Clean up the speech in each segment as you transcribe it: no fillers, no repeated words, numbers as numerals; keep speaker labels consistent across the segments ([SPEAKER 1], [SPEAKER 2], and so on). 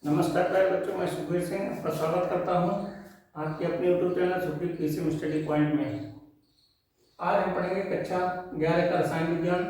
[SPEAKER 1] नमस्कार प्यारे बच्चों, मैं सुखबीर सिंह आपका स्वागत करता हूं आपके अपने यूट्यूब चैनल सुखबीर कृषि स्टडी पॉइंट में। आज हम पढ़ेंगे कक्षा 11 का रसायन विज्ञान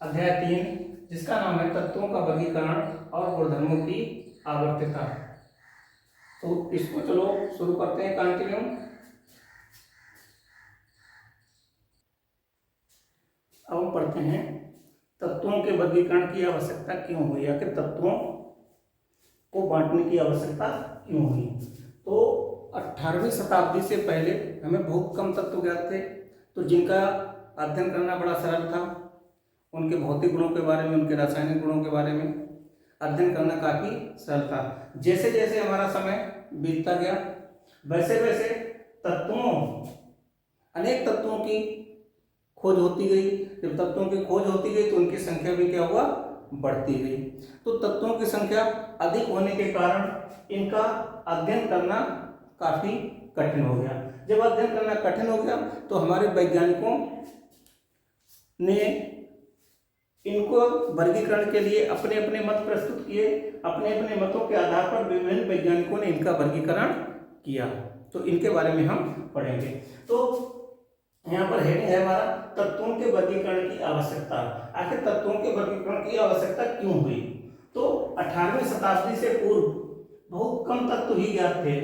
[SPEAKER 1] अध्याय 3, जिसका नाम है तत्वों का वर्गीकरण और गुणधर्मों की आवर्तता। तो इसको चलो शुरू करते हैं कंटिन्यू। अब हम पढ़ते हैं तत्वों के वर्गीकरण की आवश्यकता क्यों हुई, या कि तत्वों को बांटने की आवश्यकता क्यों हुई। तो 18वीं शताब्दी से पहले हमें बहुत कम तत्व ज्ञात थे, तो जिनका अध्ययन करना बड़ा सरल था। उनके भौतिक गुणों के बारे में, उनके रासायनिक गुणों के बारे में अध्ययन करना काफ़ी सरल था। जैसे जैसे हमारा समय बीतता गया, वैसे वैसे अनेक तत्वों की खोज होती गई। जब तत्वों की खोज होती गई तो उनकी संख्या भी क्या हुआ, बढ़ती गई। तो तत्वों की संख्या अधिक होने के कारण इनका अध्ययन करना काफी कठिन हो गया। जब अध्ययन करना कठिन हो गया तो हमारे वैज्ञानिकों ने इनको वर्गीकरण के लिए अपने अपने मत प्रस्तुत किए। अपने अपने मतों के आधार पर विभिन्न वैज्ञानिकों ने इनका वर्गीकरण किया। तो इनके बारे में हम पढ़ेंगे। तो यहाँ पर हेडिंग है हमारा तत्वों के वर्गीकरण की आवश्यकता। आखिर तत्वों के वर्गीकरण की आवश्यकता क्यों हुई। तो 18वीं शताब्दी से पूर्व बहुत कम तत्व ही ज्ञात थे।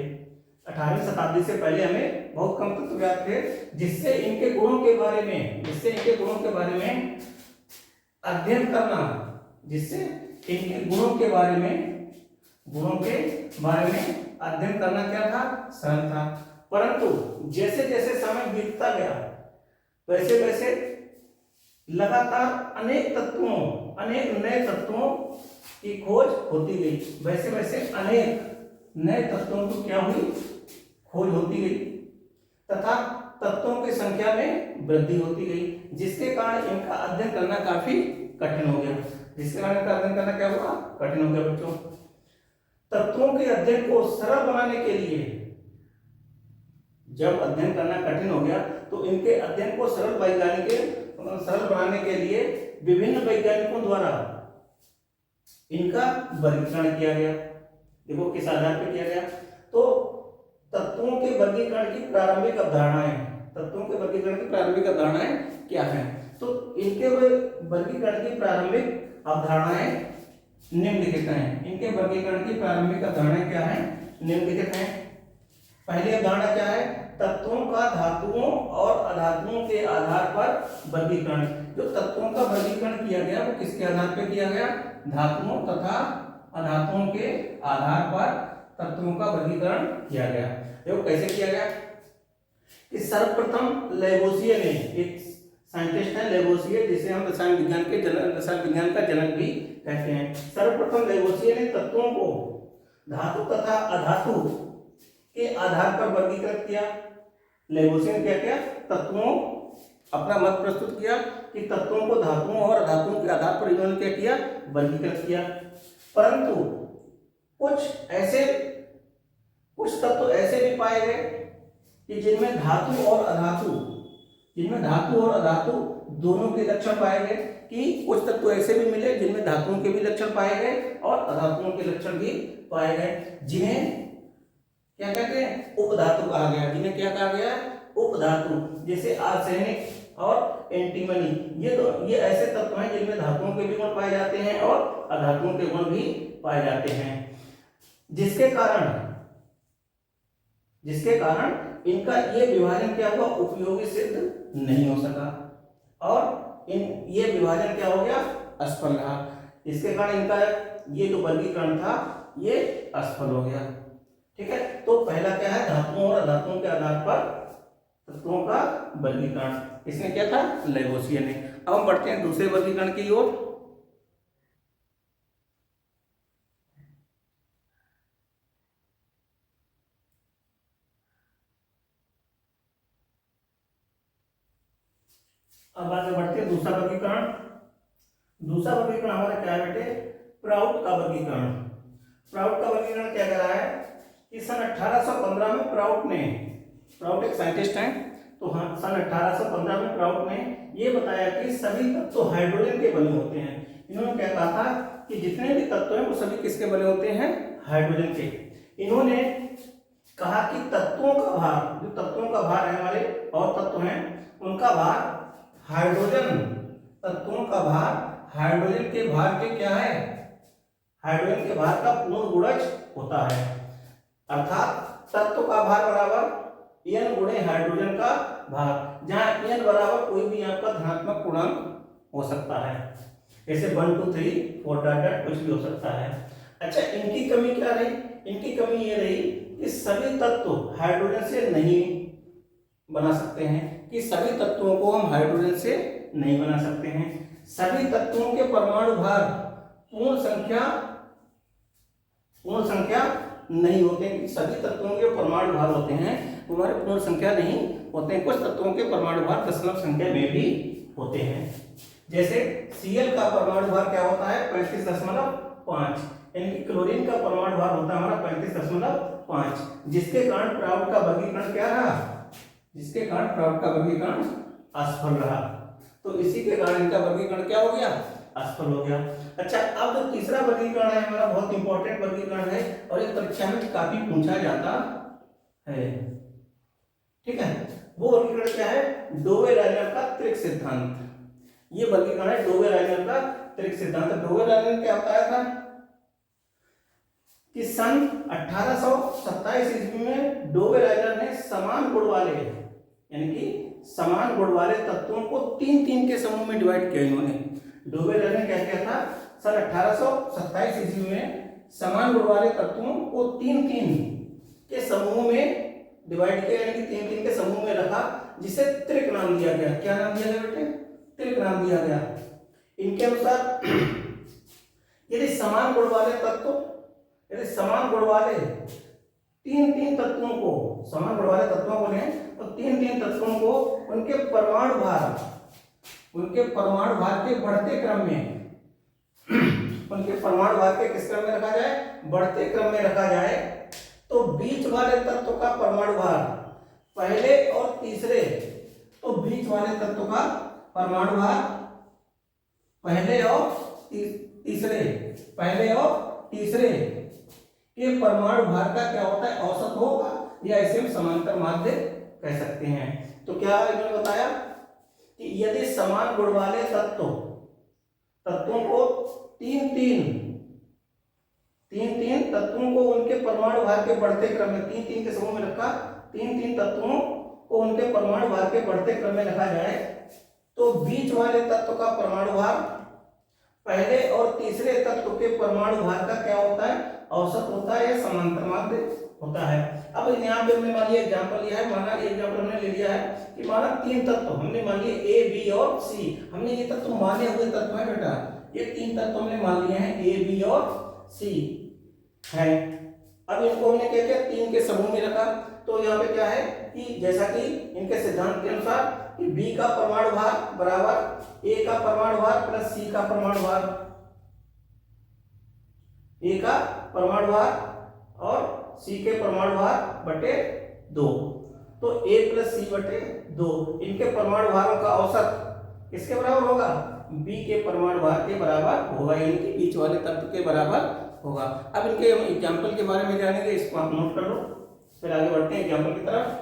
[SPEAKER 1] 18वीं शताब्दी से पहले हमें बहुत कम तत्व ज्ञात थे, जिससे इनके गुणों के बारे में अध्ययन करना, जिससे इनके गुणों के बारे में अध्ययन करना क्या था, सरल था। परंतु जैसे जैसे समय बीतता गया वैसे वैसे लगातार अनेक नए तत्वों की खोज होती गई। वैसे वैसे अनेक नए तत्वों की क्या हुई, खोज होती गई तथा तत्वों की संख्या में वृद्धि होती गई, जिसके कारण इनका अध्ययन करना काफी कठिन हो गया। क्या हुआ, कठिन हो गया बच्चों। तत्वों के अध्ययन को सरल बनाने के लिए, जब अध्ययन करना कठिन हो गया तो इनके अध्ययन को सरल बनाने के लिए विभिन्न वैज्ञानिकों द्वारा इनका वर्गीकरण किया गया। देखो किस आधार पर किया गया। तो तत्वों के वर्गीकरण की प्रारंभिक अवधारणाएं क्या हैं। तो इनके वर्गीकरण की प्रारंभिक अवधारणाएं निम्नलिखित हैं। इनके वर्गीकरण की प्रारंभिक अवधारणाएं क्या हैं, निम्नलिखित हैं। पहली अवधारणा क्या है, तत्वों का धातुओं और अधातुओं के आधार पर वर्गीकरण। जो तत्वों का वर्गीकरण किया गया वो किसके आधार पर किया गया, धातुओं तथा अधातुओं के आधार पर तत्वों का वर्गीकरण किया गया। देखो कैसे किया गया कि सर्वप्रथम लेवोसिये ने, एक साइंटिस्ट है लेवोसिये, जिसे हम रसायन विज्ञान का जनक भी कहते हैं। सर्वप्रथम लेवोसिये ने तत्वों को धातु तथा अधातु के आधार पर वर्गीकृत किया। लेवोसिये ने क्या किया, तत्वों अपना मत प्रस्तुत किया कि तत्वों को धातुओं और अधातुओं के आधार पर इन्होंने क्या किया, वर्गीकृत किया। परंतु कुछ तत्व ऐसे भी पाए गए कि जिनमें धातु और अधातु दोनों के लक्षण पाए गए, कि कुछ तत्व ऐसे भी मिले जिनमें धातुओं के भी लक्षण पाए गए और अधातुओं के लक्षण भी पाए गए, जिन्हें क्या कहते हैं, उपधातु कहा गया। जिन्हें क्या कहा गया, उपधातु। जैसे आर्सेनिक और एंटीमनी, ये ऐसे तत्व हैं जिनमें धातुओं के भी गुण पाए जाते हैं और अधातुओं के गुण भी पाए जाते हैं, जिसके कारण इनका ये विभाजन क्या हुआ, उपयोगी सिद्ध नहीं हो सका और ये विभाजन क्या हो गया, असफल रहा। इसके कारण इनका ये जो वर्गीकरण था ये असफल हो गया। ठीक है। तो पहला क्या है, धातुओं और अधातुओं के आधार पर तत्वों का वर्गीकरण, इसने क्या था, लेवोसिये ने। अब हम बढ़ते हैं दूसरे वर्गीकरण की ओर। अब आगे बढ़ते हैं दूसरा वर्गीकरण हमारा क्या है बेटे, प्राउट का वर्गीकरण। प्राउट का वर्गीकरण क्या कर रहा है कि सन 1815 में प्राउट एक साइंटिस्ट हैं, तो हाँ, सन 1815 में प्राउट ने ये बताया कि सभी तत्व हाइड्रोजन के बने होते हैं। इन्होंने क्या कहा था कि जितने भी तत्व हैं वो सभी किसके बने होते हैं, हाइड्रोजन के। इन्होंने कहा कि तत्वों का भार, जो तत्वों का भार है हमारे और तत्व हैं उनका भार हाइड्रोजन, तत्वों का भार हाइड्रोजन के भार के क्या है, हाइड्रोजन के भार का पूर्ण गुणज होता है। अर्थात तत्व का भार बराबर n गुणे हाइड्रोजन का भार, जहां n बराबर कोई भी यहाँ पर धनात्मक पूर्णांक हो सकता है, जैसे 1 2 3 4 डॉट कुछ भी हो सकता है। अच्छा, इनकी कमी क्या रही, इनकी कमी ये रही कि सभी तत्व हाइड्रोजन से नहीं बना सकते हैं, कि सभी तत्वों को हम हाइड्रोजन से नहीं बना सकते हैं। सभी तत्वों के परमाणु भार पूर्ण संख्या नहीं होते हैं, सभी तत्वों के परमाणु भार होते हैं हमारे पूर्ण संख्या नहीं होते हैं। कुछ तत्वों के परमाणु भार दशमलव संख्या में भी होते हैं। जैसे Cl का परमाणु भार क्या होता है 35.5, यानी कि क्लोरीन का परमाणु भार होता है हमारा 35.5, जिसके कारण प्रावट का वर्गीकरण क्या रहा, जिसके कारण प्रावट का वर्गीकरण असफल रहा। तो इसी के कारण इनका वर्गीकरण क्या हो गया, असफल हो गया। अच्छा, अब जो तीसरा वर्गीकरण है हमारा बहुत इंपॉर्टेंट वर्गीकरण है और एक परीक्षा में काफी पूछा जाता है, ठीक है। वो वर्गीकरण क्या है, डोवे-रायलेर का त्रिक सिद्धांत। ये वर्गीकरण है डोवे-रायलेर का त्रिक सिद्धांत। डोवे-रायलेर क्या बताया था कि सन 1827 ईस्वी में डोवे-रायलेर ने समान गुण वाले, यानी कि समान गुण वाले तत्वों को 3-3 के समूह में डिवाइड किया। इन्होंने डोवे-रायलेर ने क्या किया था, सन 1827 ईस्वी में समान गुण वाले तत्वों को 3-3 के समूह में डिवाइड किया, यानी कि 3-3 के समूह में रखा, जिसे त्रिक नाम दिया गया। क्या नाम दिया गया बेटे, त्रिक नाम दिया गया। इनके अनुसार यदि समान गुण वाले तत्व, यदि समान गुण वाले 3-3 तत्वों को, समान गुण वाले तत्वों को लें तो 3-3 तत्वों को उनके परमाणु भार के बढ़ते क्रम में उनके परमाणु भार के किस क्रम में रखा जाए, बढ़ते क्रम में रखा जाए, तो बीच वाले तत्व का परमाणु भार पहले और तीसरे, तो बीच वाले तत्व का परमाणु भार पहले और तीसरे के परमाणु भार का क्या होता है, औसत होगा, या इसे हम समांतर माध्य कह सकते हैं। तो क्या इन्होंने बताया कि यदि समान गुण वाले तत्वों को 3-3 तत्वों को उनके परमाणु भार के बढ़ते क्रम में 3-3 के समूह में रखा, 3-3 तत्वों को उनके परमाणु भार के बढ़ते क्रम में रखा जाए, तो बीच वाले तत्व का परमाणु भार पहले और तीसरे तत्व के परमाणु भार का क्या होता है, औसत होता है या समांतर माध्य होता है। अब यहाँ पे हमने मान लिया एग्जाम्पल लिया है, माना एग्जाम्पल हमने ले लिया है कि माना 3 तत्व हमने मान लिए A, B और C। हमने ये तत्व माने हुए तत्व है बेटा, ये 3 तत्व हमने मान लिए हैं A, B और C है। अब इनको हमने क्या किया, 3 के समूह में रखा। तो यहाँ पे क्या है कि जैसा कि इनके सिद्धांत के अनुसार कि B का परमाणु भार बराबर A का परमाणु भार प्लस C का परमाणु भार, A का परमाणु भार और C के परमाणु भार बटे 2, तो A प्लस C बटे 2 इनके परमाणु भारों का औसत किसके बराबर होगा, B के परमाणु भार के बराबर होगा, यानी कि बीच वाले तत्व के बराबर होगा। अब इनके हम एग्जाम्पल के बारे में जानेंगे, इसको आप नोट कर लो, फिर आगे बढ़ते हैं एग्जाम्पल की तरफ।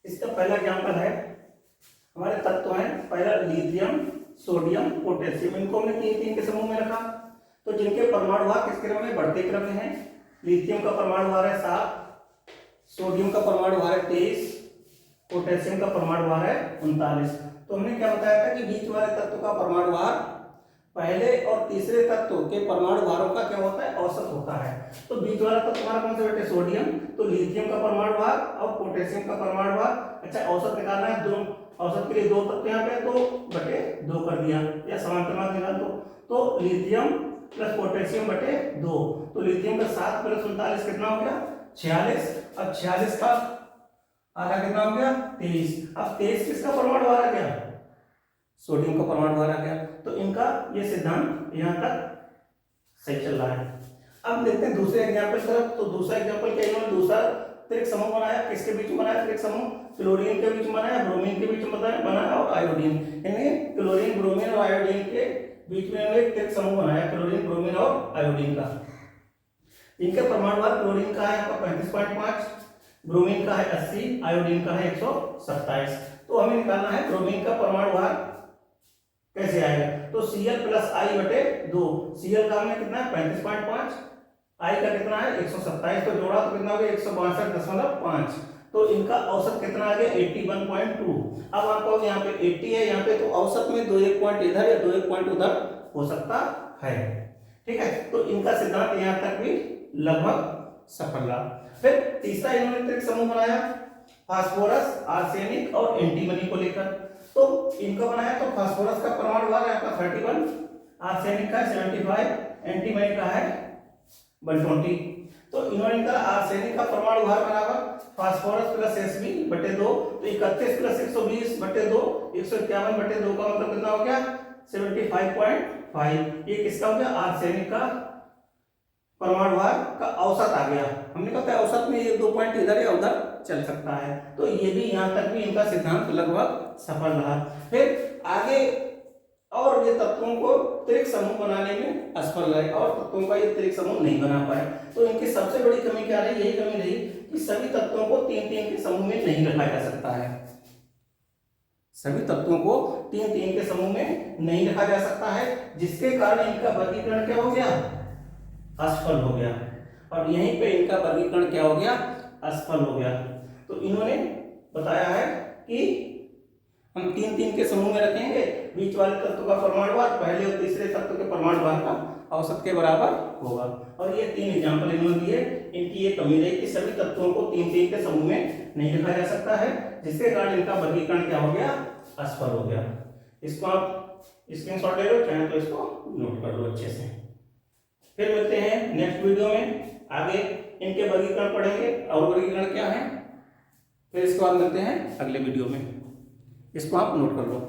[SPEAKER 1] इसका पहला एग्जाम्पल है, हमारे तत्व हैं पहला लिथियम, सोडियम, पोटेशियम। इनको हमने 3-3 के समूह में रखा, तो जिनके परमाणु भार किस क्रम में, बढ़ते क्रम में है। लिथियम का परमाणु भार है 7, सोडियम का परमाणु भार है 23, पोटेशियम का परमाणु भार है 39। तो हमने क्या बताया था कि बीच वाले तत्व का परमाणु भार पहले और तीसरे तत्व के परमाणु भारों का क्या होता है, औसत होता है। तो बीच वाला तत्व हमारा कौन सा बेटे, सोडियम, तो लिथियम का परमाणु भार और पोटेशियम का परमाणु भार। अच्छा, औसत निकालना है, दो औसत के लिए 2 तत्व यहाँ पे, तो बटे 2 कर दिया, या समांतर माध्य निकाल दो, तो लिथियम प्लस पोटेशियम बटे 2, तो लिथियम का 7 प्लस 39 कितना हो गया, 46। अब 46 का आधा कितना हो गया, 23। अब 23 किसका परमाणु भार आ गया, सोडियम का परमाणु भार आ गया। तो इनका ये सिद्धांत यहाँ तक सही चल रहा है। अब देखते हैं दूसरे एग्जाम्पल की तरफ। तो दूसरा एग्जाम्पल क्या, इन्होंने दूसरा त्रिक समूह बनाया, किसके बीच में बनाया त्रिक समूह, क्लोरीन के बीच में बनाया, ब्रोमीन के बीच में बनाया और आयोडीन, यानी क्लोरीन ब्रोमीन और आयोडीन के बीच में एक त्रिक समूह बनाया, क्लोरीन ब्रोमीन और आयोडीन का। इनके परमाणु भार क्लोरीन का है आपका 35.5, ब्रोमीन का है 80, आयोडीन का है 127। तो हमें निकालना है ब्रोमीन का परमाणु भार कैसे आएगा। तो Cl प्लस आई बटे 2, Cl का हमने कितना है 35.5, आई का कितना है 127, तो जोड़ा तो कितना हो गया 162.5। तो इनका औसत कितना आ गया 81.2। अब आपको यहाँ पे 80 है यहाँ पे, तो औसत में 2 पॉइंट इधर या 2 पॉइंट उधर हो सकता है, ठीक है। तो इनका सिद्धांत यहाँ तक भी लगभग सफल रहा। फिर तीसरा इन्होंने त्रिक समूह बनाया फास्फोरस, आर्सेनिक और एंटीमनी को लेकर। तो इनका बनाया तो फास्फोरस का परमाणु भार है आपका 31, आर्सेनिक का 75, एंटीमनी का है 120। तो इन्होंने निकाला आर्सेनिक का परमाणु भार बराबर फास्फोरस प्लस Sb बटे 2, तो 31 प्लस 120 बटे 2, 151 बटे 2 का मतलब कितना हो गया 75.5। ये किसका हो गया आर्सेनिक का परमाणु भार का औसत आ गया। हमने कहा था औसत में ये 2 पॉइंट इधर या उधर चल सकता है। तो ये भी यहाँ तक भी इनका सिद्धांत लगभग सफल रहा। फिर आगे और ये तत्वों को त्रिक समूह बनाने में असफल रहे और तत्वों का ये त्रिक समूह नहीं बना पाए। तो इनकी सबसे बड़ी कमी क्या रही, यही कमी रही कि सभी तत्वों को 3-3 के समूह में नहीं रखा जा सकता है। सभी तत्वों को 3-3 के समूह में नहीं रखा जा सकता है, जिसके कारण इनका वर्गीकरण क्या हो गया असफल हो गया। और यहीं पे इनका वर्गीकरण क्या हो गया असफल हो गया। तो इन्होंने बताया है कि हम 3-3 के समूह में रखेंगे, बीच वाले तत्व का परमाणु भार पहले और तीसरे तत्व के परमाणु भार का औसत के बराबर होगा। और ये 3 एग्जांपल इन्होंने दिए। इनकी ये कमी रही कि सभी तत्वों को 3-3 के समूह में नहीं रखा जा सकता है, जिसके कारण इनका वर्गीकरण क्या हो गया असफल हो गया। इसको आप स्क्रीनशॉट ले लो, चाहे तो इसको नोट कर लो अच्छे से। फिर मिलते हैं नेक्स्ट वीडियो में, आगे इनके वर्गीकरण पढ़ेंगे और वर्गीकरण क्या है। फिर इसके बाद मिलते हैं अगले वीडियो में, इसको आप नोट कर लो।